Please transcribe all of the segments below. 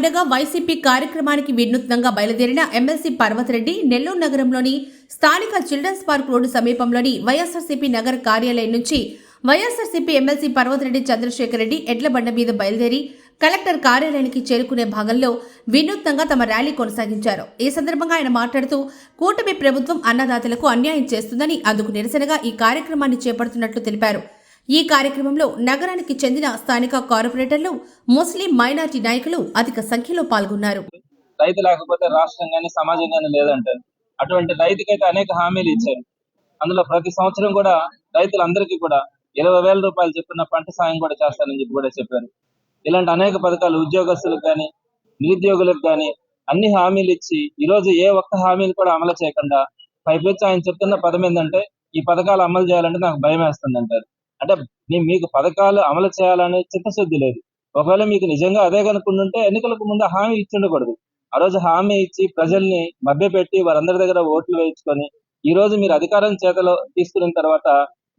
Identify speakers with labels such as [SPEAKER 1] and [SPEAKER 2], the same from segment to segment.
[SPEAKER 1] అండగా వైసీపీ కార్యక్రమానికి వినూత్నంగా బయలుదేరిన ఎమ్మెల్సీ పర్వతరెడ్డి నెల్లూరు నగరంలోని స్థానిక చిల్డ్రన్స్ పార్క్ రోడ్డు సమీపంలోని వైఎస్ఆర్సీపీ నగర కార్యాలయం నుంచి వైఎస్ఆర్సీపీ ఎమ్మెల్సీ పర్వతరెడ్డి చంద్రశేఖర్ రెడ్డి ఎడ్ల బండ మీద బయలుదేరి కలెక్టర్ కార్యాలయానికి చేరుకునే భాగంలో వినూత్నంగా తమ ర్యాలీ కొనసాగించారు. ఈ సందర్భంగా ఆయన మాట్లాడుతూ కూటమి ప్రభుత్వం అన్నదాతలకు అన్యాయం చేస్తుందని, అందుకు నిరసనగా ఈ కార్యక్రమాన్ని చేపడుతున్నట్లు తెలిపారు. ఈ కార్యక్రమంలో నగరానికి చెందిన స్థానిక కార్పొరేటర్లు, ముస్లిం మైనార్టీ నాయకులు అధిక సంఖ్యలో పాల్గొన్నారు.
[SPEAKER 2] రైతు లేకపోతే రాష్ట్రం కానీ సమాజం కానీ లేదంటారు. అటువంటి రైతుకైతే అనేక హామీలు ఇచ్చారు. అందులో ప్రతి సంవత్సరం కూడా రైతులందరికీ కూడా 20,000 రూపాయలు చెప్పిన పంట సాయం కూడా చేస్తానని చెప్పి కూడా చెప్పారు. ఇలాంటి అనేక పథకాలు ఉద్యోగస్తులకు కానీ నిరుద్యోగులకు కానీ అన్ని హామీలు ఇచ్చి ఈరోజు ఏ ఒక్క హామీని కూడా అమలు చేయకుండా పైపెచ్చి ఆయన చెప్తున్న పదం ఏంటంటే ఈ పథకాలు అమలు చేయాలంటే నాకు భయం వేస్తుంది అంటారు. అంటే మీకు పథకాలు అమలు చేయాలనే చిత్తశుద్ధి లేదు. ఒకవేళ మీకు నిజంగా అదే కనుకుంటుంటే ఎన్నికలకు ముందు హామీ ఇచ్చి ఉండకూడదు. ఆ రోజు హామీ ఇచ్చి ప్రజల్ని మభ్యపెట్టి వారందరి దగ్గర ఓట్లు వేయించుకొని ఈ రోజు మీరు అధికారం చేతలో తీసుకున్న తర్వాత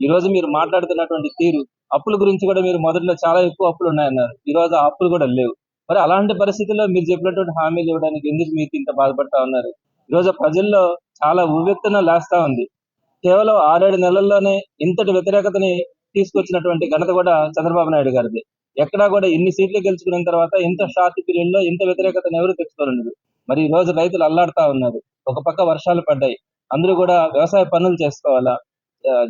[SPEAKER 2] ఈ రోజు మీరు మాట్లాడుతున్నటువంటి తీరు, అప్పుల గురించి కూడా మీరు మొదట్లో చాలా ఎక్కువ అప్పులు ఉన్నాయన్నారు. ఈ రోజు ఆ అప్పులు కూడా లేవు. మరి అలాంటి పరిస్థితుల్లో మీరు చెప్పినటువంటి హామీలు ఇవ్వడానికి ఎందుకు మీకు ఇంత బాధపడతా ఉన్నారు? ఈ రోజు ప్రజల్లో చాలా ఉవ్వెత్తున లేస్తా ఉంది. కేవలం 6-7 నెలల్లోనే ఇంతటి వ్యతిరేకతని తీసుకొచ్చినటువంటి ఘనత కూడా చంద్రబాబు నాయుడు గారిది. ఎక్కడా కూడా ఇన్ని సీట్లు గెలుచుకున్న తర్వాత ఇంత షార్ట్ పీరియడ్ లో ఇంత వ్యతిరేకతను ఎవరు తెచ్చుకోలేదు. మరి ఈ రోజు రైతులు అల్లాడుతా ఉన్నారు. ఒక పక్క వర్షాలు పడ్డాయి, అందరూ కూడా వ్యవసాయ పనులు చేసుకోవాలా.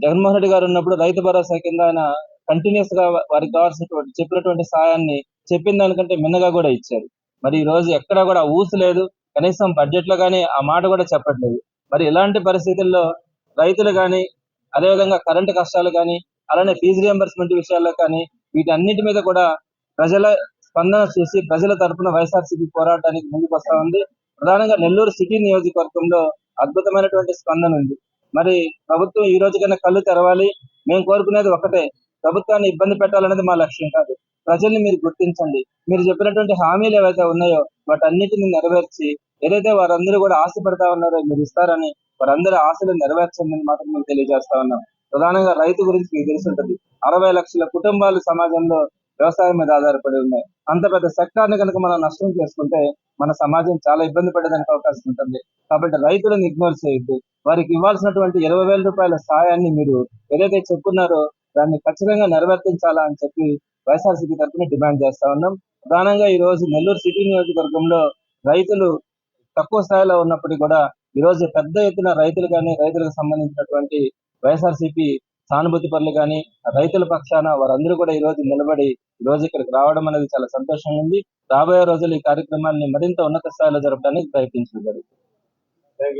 [SPEAKER 2] జగన్మోహన్ రెడ్డి గారు ఉన్నప్పుడు రైతు భరోసా కింద ఆయన కంటిన్యూస్ గా వారికి కావాల్సినటువంటి చెప్పినటువంటి సాయాన్ని చెప్పిన దానికంటే మిన్నగా కూడా ఇచ్చారు. మరి ఈ రోజు ఎక్కడా కూడా ఊసు లేదు, కనీసం బడ్జెట్ లో కానీ ఆ మాట కూడా చెప్పట్లేదు. మరి ఇలాంటి పరిస్థితుల్లో రైతులు కానీ, అదేవిధంగా కరెంటు కష్టాలు కానీ, అలానే ఫీజు రియంబర్స్మెంట్ విషయాల్లో కానీ వీటన్నిటి మీద కూడా ప్రజల స్పందన చూసి ప్రజల తరఫున వైఎస్ఆర్సీపీ పోరాటానికి ముందుకు వస్తా ఉంది. ప్రధానంగా నెల్లూరు సిటీ నియోజకవర్గంలో అద్భుతమైనటువంటి స్పందన ఉంది. మరి ప్రభుత్వం ఈ రోజు కన్నా కళ్ళు తెరవాలి. మేము కోరుకునేది ఒకటే, ప్రభుత్వాన్ని ఇబ్బంది పెట్టాలనేది మా లక్ష్యం కాదు. ప్రజల్ని మీరు గుర్తించండి. మీరు చెప్పినటువంటి హామీలు ఏవైతే ఉన్నాయో వాటన్నిటిని నెరవేర్చి ఏదైతే వారందరూ కూడా ఆశపడతా ఉన్నారో మీరు ఇస్తారని వారందరి ఆశలు నెరవేర్చండి మాత్రం మేము తెలియజేస్తా ఉన్నాం. ప్రధానంగా రైతు గురించి మీకు తెలుసుంటది. 60 లక్షల కుటుంబాలు సమాజంలో వ్యవసాయం మీద ఆధారపడి ఉన్నాయి. అంత పెద్ద సెక్టార్ని కనుక మనం నష్టం చేసుకుంటే మన సమాజం చాలా ఇబ్బంది పడేదానికి అవకాశం ఉంటుంది. కాబట్టి రైతులను ఇగ్నోర్ చేయొద్దు. వారికి ఇవ్వాల్సినటువంటి 20,000 రూపాయల సాయాన్ని మీరు ఏదైతే చెప్పున్నారో దాన్ని ఖచ్చితంగా నెరవేర్తించాలా అని చెప్పి వైఎస్ఆర్సీపీ తరఫున డిమాండ్ చేస్తా ఉన్నాం. ప్రధానంగా ఈ రోజు నెల్లూరు సిటీ నియోజకవర్గంలో రైతులు తక్కువ స్థాయిలో ఉన్నప్పటికీ కూడా ఈ రోజు పెద్ద ఎత్తున రైతులు కానీ, రైతులకు సంబంధించినటువంటి వైఎస్ఆర్సీపీ సానుభూతి పనులు కానీ, రైతుల పక్షాన వారందరూ కూడా ఈ రోజు నిలబడి ఈ రోజు ఇక్కడికి రావడం అనేది చాలా సంతోషంగా ఉంది. రాబోయే రోజులు ఈ కార్యక్రమాన్ని మరింత ఉన్నత స్థాయిలో జరపడానికి ప్రయత్నించడం జరుగుతుంది.